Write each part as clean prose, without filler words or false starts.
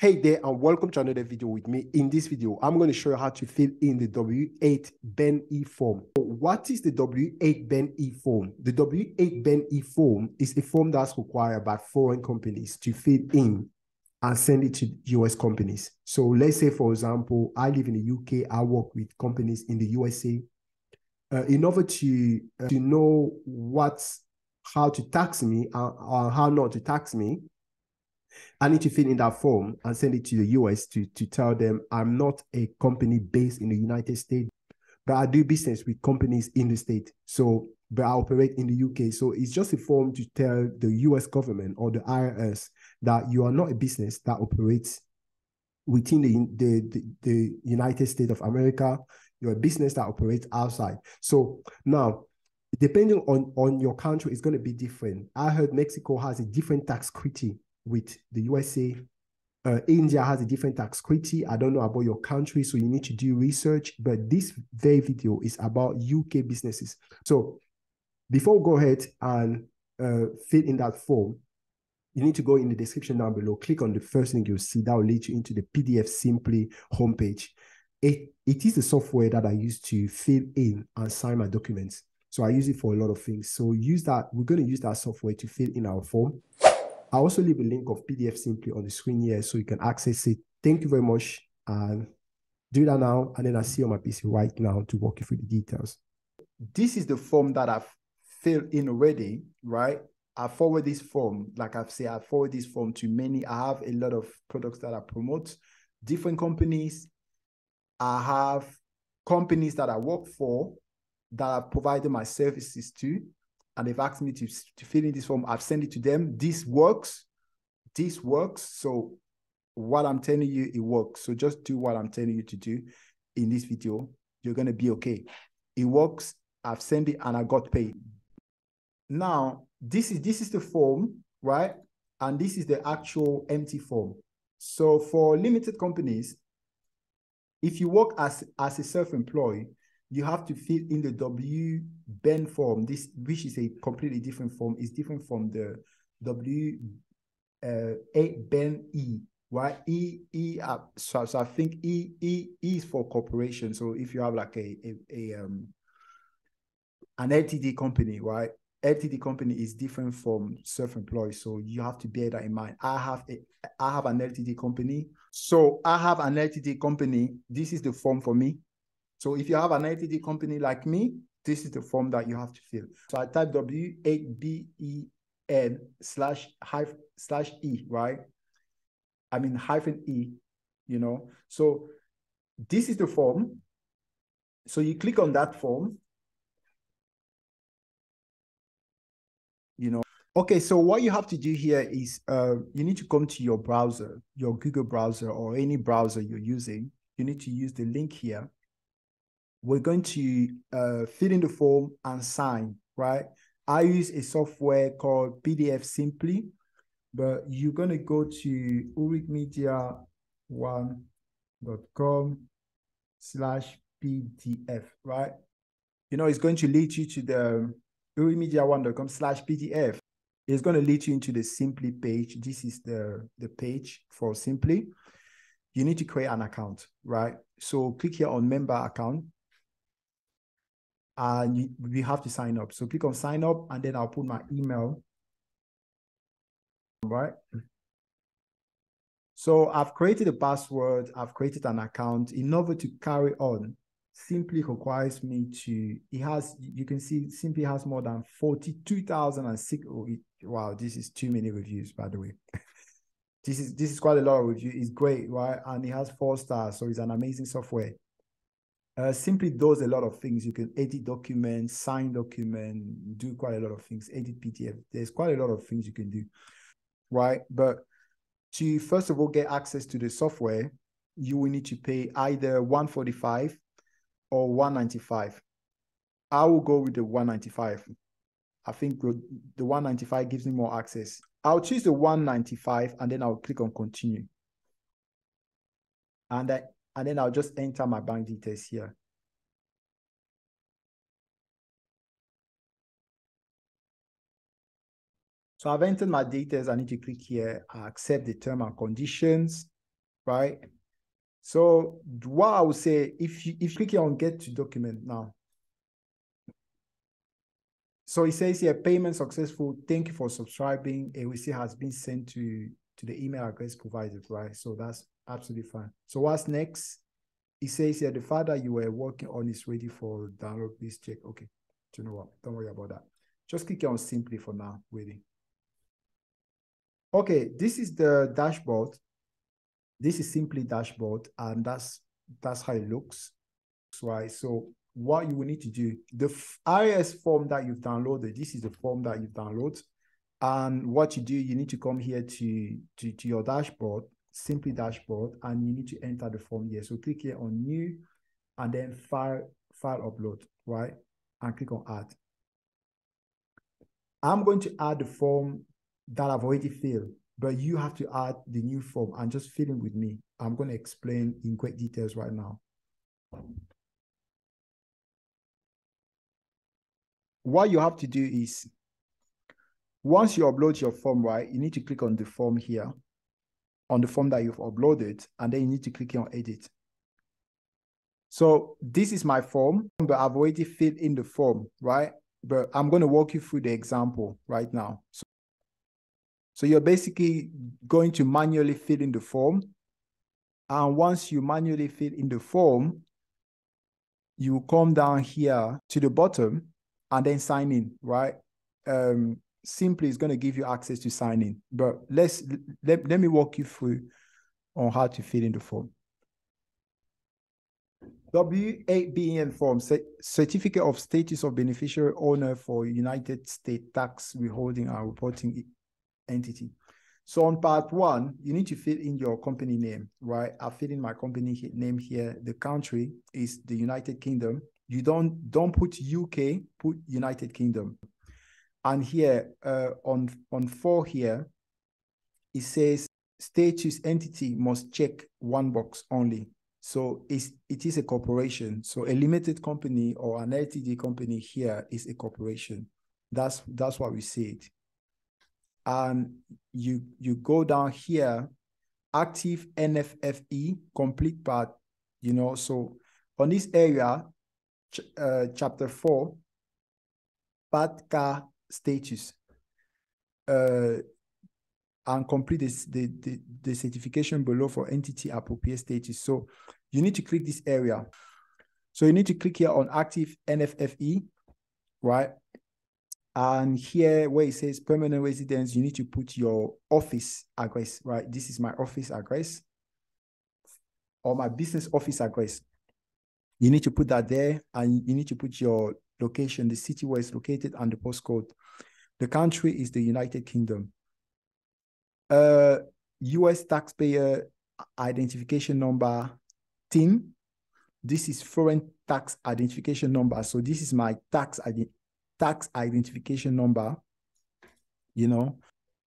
Hey there, and welcome to another video with me. In this video, I'm going to show you how to fill in the W8-BEN-E form. So what is the W8-BEN-E form? The W8-BEN-E form is a form that's required by foreign companies to fill in and send it to US companies. So let's say, for example, I live in the UK, I work with companies in the USA. In order to know how to tax me or how not to tax me, I need to fill in that form and send it to the US to tell them I'm not a company based in the United States, but I do business with companies in the state. So, but I operate in the UK. So it's just a form to tell the US government or the IRS that you are not a business that operates within the United States of America. You're a business that operates outside. So now, depending on your country, it's going to be different. I heard Mexico has a different tax treaty with the USA. India has a different tax treaty. I don't know about your country, so you need to do research. But this very video is about UK businesses. So before we go ahead and fill in that form, you need to go in the description down below. Click on the first link you'll see that will lead you into the PDF Simply homepage. It is the software that I use to fill in and sign my documents. So I use it for a lot of things. So use that. We're going to use that software to fill in our form. I also leave a link of PDF Simply on the screen here so you can access it. Thank you very much. And do that now. And then I'll see you on my PC right now to walk you through the details. This is the form that I've filled in already, right? I forward this form, like I've said, I forward this form to many. I have a lot of products that I promote, different companies. I have companies that I work for that I've provided my services to, and they've asked me to fill in this form. I've sent it to them. This works. This works. So what I'm telling you, it works. So just do what I'm telling you to do in this video. You're going to be okay. It works. I've sent it and I got paid. Now, this is the form, right? And this is the actual empty form. So for limited companies, if you work as a self-employed, you have to fill in the W8-BEN form, which is a completely different form. It's different from the W8-BEN-E, right? So I think E is for corporation. So if you have like an LTD company, right? LTD company is different from self-employed, so you have to bear that in mind. I have an LTD company. So I have an LTD company. This is the form for me. So if you have an LTD company like me, this is the form that you have to fill. So I type W8-BEN/E, right? I mean -E, you know. So this is the form. So you click on that form. You know. Okay, so what you have to do here is you need to come to your browser, your Google browser or any browser you're using. You need to use the link here. We're going to fill in the form and sign, right? I use a software called PDF Simply, but you're going to go to uricmedia1.com/PDF, right? You know, it's going to lead you to the uricmedia1.com/PDF. It's going to lead you into the Simply page. This is the page for Simply. You need to create an account, right? So click here on member account. And we have to sign up. So click on sign up, and then I'll put my email, right? So I've created a password. I've created an account. In order to carry on, Simply requires me to, you can see Simply has more than 42,006. Wow, this is too many reviews, by the way. This is quite a lot of reviews. It's great, right? And it has 4 stars. So it's an amazing software. Simply does a lot of things. You can edit documents, sign documents, do quite a lot of things, edit PDF. There's quite a lot of things you can do, right? But to first of all get access to the software, you will need to pay either $145 or $195. I will go with the $195. I think the $195 gives me more access. I'll choose the $195 and then I'll click on continue. And then I'll just enter my bank details here. So I've entered my details. I need to click here. I accept the terms and conditions. right? So what I would say, if you click here on get to document now, so it says here, payment successful. Thank you for subscribing. A receipt has been sent to the email address provided, right? So that's absolutely fine. So what's next? It says here, the file that you were working on is ready for download. Please check. Okay. Do you know what? Don't worry about that. Just click on simply for now, waiting. Okay, this is the dashboard. This is simply dashboard, and that's how it looks, right? So what you will need to do, the RS form that you've downloaded, this is the form that you've downloaded. And what you do, you need to come here to your dashboard, simply dashboard, and you need to enter the form here. So click here on new, and then file upload, right? And click on add. I'm going to add the form that I've already filled, but you have to add the new form and just fill in with me. I'm going to explain in great details right now. What you have to do is, once you upload your form, right, you need to click on the form here, on the form that you've uploaded, and then you need to click on edit. So this is my form, but I've already filled in the form, right? But I'm going to walk you through the example right now. So you're basically going to manually fill in the form. And once you manually fill in the form, you come down here to the bottom and then sign in, right? Simply is going to give you access to sign in. But let me walk you through on how to fill in the form. W8-BEN form, Certificate of Status of Beneficiary Owner for United States Tax Withholding and Reporting Entity. So on part 1, you need to fill in your company name, right? I fill in my company name here. The country is the United Kingdom. You don't put UK, put United Kingdom. And here on 4 here, it says status entity must check one box only. So it is a corporation. So a limited company or an LTD company here is a corporation. That's what we said. And you go down here, active NFFE, complete part, you know. So on this area, chapter 4, part car status, and complete the certification below for entity appropriate status. So you need to click this area. So you need to click here on active NFFE, right? And here where it says permanent residence, you need to put your office address, right? This is my office address or my business office address. You need to put that there, and you need to put your location, the city where it's located, and the postcode. The country is the United Kingdom. US taxpayer identification number, TIN. This is foreign tax identification number. So this is my tax identification number. You know,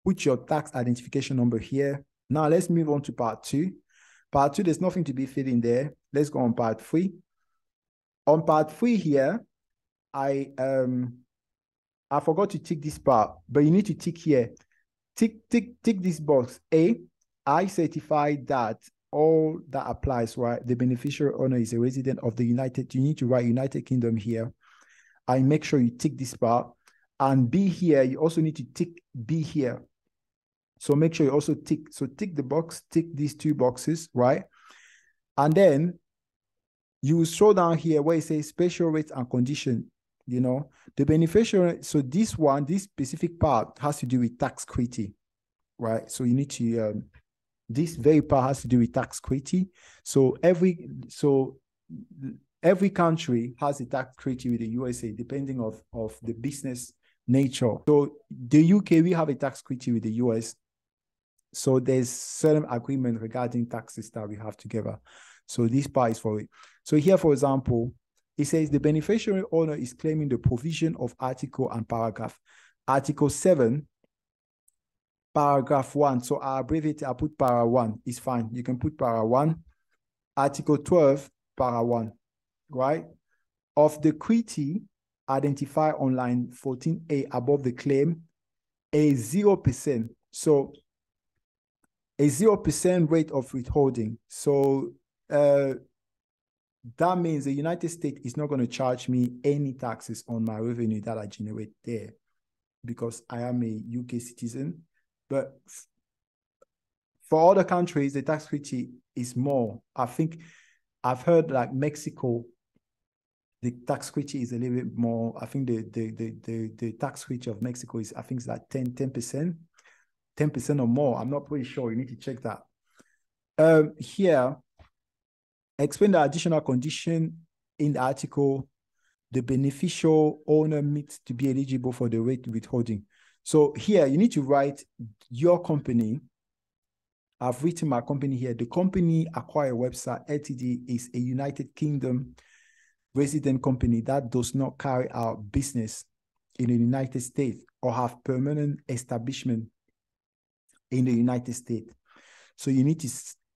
put your tax identification number here. Now let's move on to part 2. Part 2, there's nothing to be filled in there. Let's go on part 3. On part 3 here, I forgot to tick this part, but you need to tick here. Tick this box. I certify that all that applies, right? The beneficiary owner is a resident of the United. You need to write United Kingdom here. And make sure you tick this part. And B here, you also need to tick B here. So make sure you also tick. So tick the box, tick these 2 boxes, right? And then you will scroll down here where it says special rates and condition. You know, the beneficiary. So this specific part has to do with tax equity, right? So you need to, this very part has to do with tax equity. So every country has a tax treaty with the USA, depending of the business nature. So the UK, we have a tax treaty with the US. So there's certain agreement regarding taxes that we have together. So this part is for it. So here, for example, it says the beneficiary owner is claiming the provision of article and paragraph. Article 7, paragraph 1. So I abbreviate, I put para 1. It's fine. You can put para 1. Article 12, para 1. Right? Of the equity identified on line 14A above the claim, a 0%. So a 0% rate of withholding. So that means the United States is not going to charge me any taxes on my revenue that I generate there because I am a UK citizen. But for other countries, the tax equity is more. I think I've heard like Mexico, the tax equity is a little bit more. I think the tax equity of Mexico is, I think it's like 10% or more. I'm not pretty sure. You need to check that. Here, explain the additional condition in the article. The beneficial owner needs to be eligible for the rate withholding. So here, you need to write your company. I've written my company here. The company Acquire Website Ltd is a United Kingdom resident company that does not carry out business in the United States or have permanent establishment in the United States. So you need to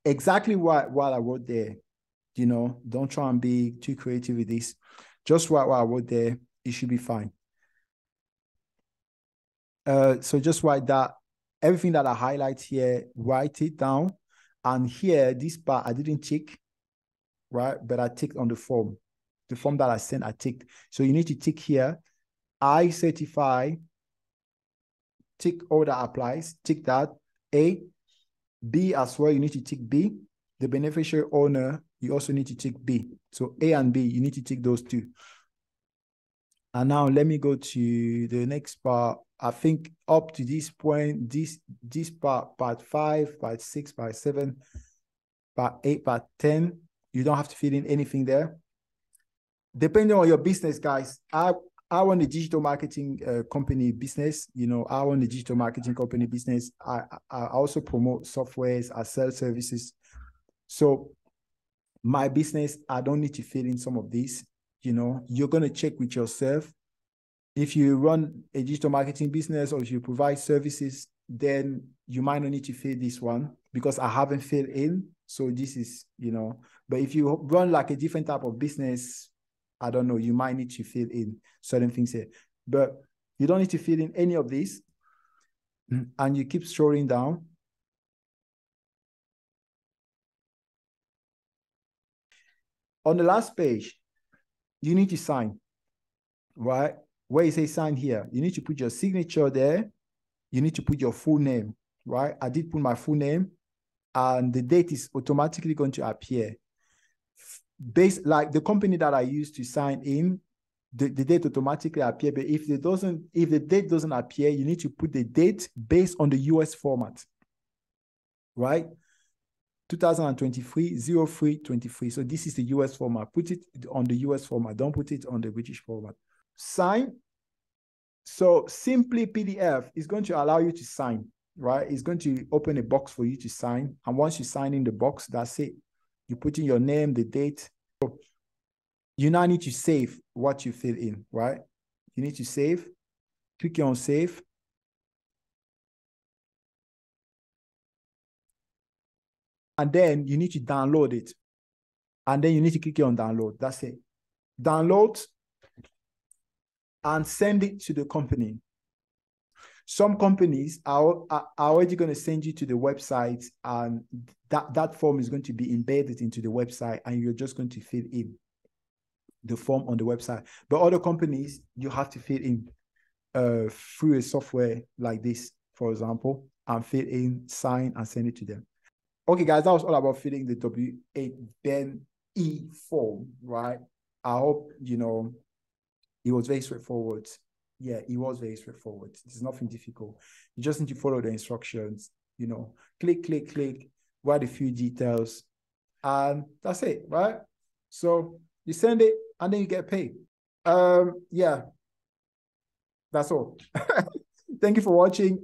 exactly what I wrote there. You know, don't try and be too creative with this. Just what I wrote there, it should be fine. So just write that. Everything that I highlight here, write it down. And here, this part I didn't tick, right? But I ticked on the form. The form that I sent, I ticked. So you need to tick here. I certify, tick all that applies, tick that. A. B as well, you need to tick B. The beneficiary owner, you also need to tick B. So A and B, you need to tick those two. And now let me go to the next part. I think up to this point, this part 5, part 6, part 7, part 8, part 10, you don't have to fill in anything there. Depending on your business, guys, I run a digital marketing company business. You know, I run a digital marketing company business. I also promote softwares, I sell services. So my business, I don't need to fill in some of these. You know, you're going to check with yourself. If you run a digital marketing business or if you provide services, then you might not need to fill this one because I haven't filled in. So this is, you know, but if you run like a different type of business, I don't know, you might need to fill in certain things here, but you don't need to fill in any of these. And you keep scrolling down. On the last page, you need to sign, right? Where you say sign here, you need to put your signature there. You need to put your full name, right? I did put my full name and the date is automatically going to appear. Based like the company that I used to sign in, the date automatically appear. But if the date doesn't appear, you need to put the date based on the US format, right? 2023 03/23. So this is the US format. Put it on the US format. Don't put it on the British format. Sign. So simply PDF is going to allow you to sign, right? It's going to open a box for you to sign. And once you sign in the box, that's it. You put in your name, the date. So you now need to save what you fill in, right? You need to save. Click on save. And then you need to download it. And then you need to click on download. That's it. Download and send it to the company. Some companies are already going to send you to the website, and that form is going to be embedded into the website, and you're just going to fill in the form on the website. But other companies, you have to fill in through a software like this, for example, and fill in, sign, and send it to them. Okay, guys, that was all about filling the W8-BEN-E form, right? I hope, you know, it was very straightforward. Yeah, it was very straightforward. There's nothing difficult. You just need to follow the instructions, you know, click, write a few details, and that's it, right? So you send it, and then you get paid. Yeah, that's all. Thank you for watching.